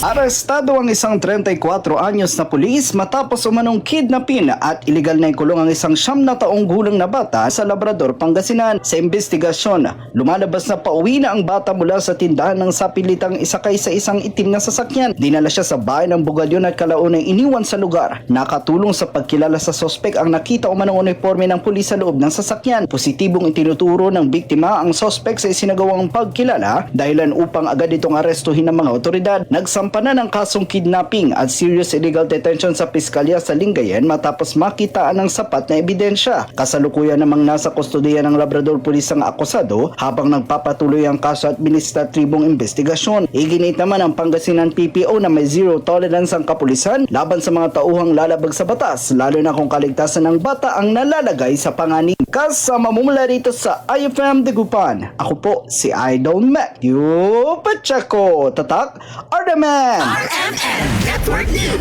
Arestado ang isang 34 anyos na pulis matapos umanong kidnapin at iligal na ikulong ang isang 9 na taong gulang na bata sa Labrador, Pangasinan. Sa investigasyon, lumalabas na pauwi na ang bata mula sa tindahan ng sapilitang isakay sa isang itim na sasakyan. Dinala siya sa bahay ng Bugadyon at kalaunay iniwan sa lugar. Nakatulong sa pagkilala sa sospek ang nakita umanong uniforme ng pulis sa loob ng sasakyan. Positibong itinuturo ng biktima ang sospek sa isinagawang pagkilala dahilan upang agad itong arestuhin ng mga otoridad. Nagsampa na ng kasong kidnapping at serious illegal detention sa piskalya sa Lingayen matapos makitaan ng sapat na ebidensya. Kasalukuyan namang nasa kustodiya ng Labrador Police ang akusado habang nagpapatuloy ang kaso at administratibong investigasyon. Iginit naman ang Pangasinan PPO na may zero tolerance ang kapulisan laban sa mga tauhang lalabag sa batas, lalo na kung kaligtasan ng bata ang nalalagay sa panganib. Kasama mo mula rito sa IFM Dagupan. Ako po si Idol Matthew Pacheco. Tatak, RMN Network News.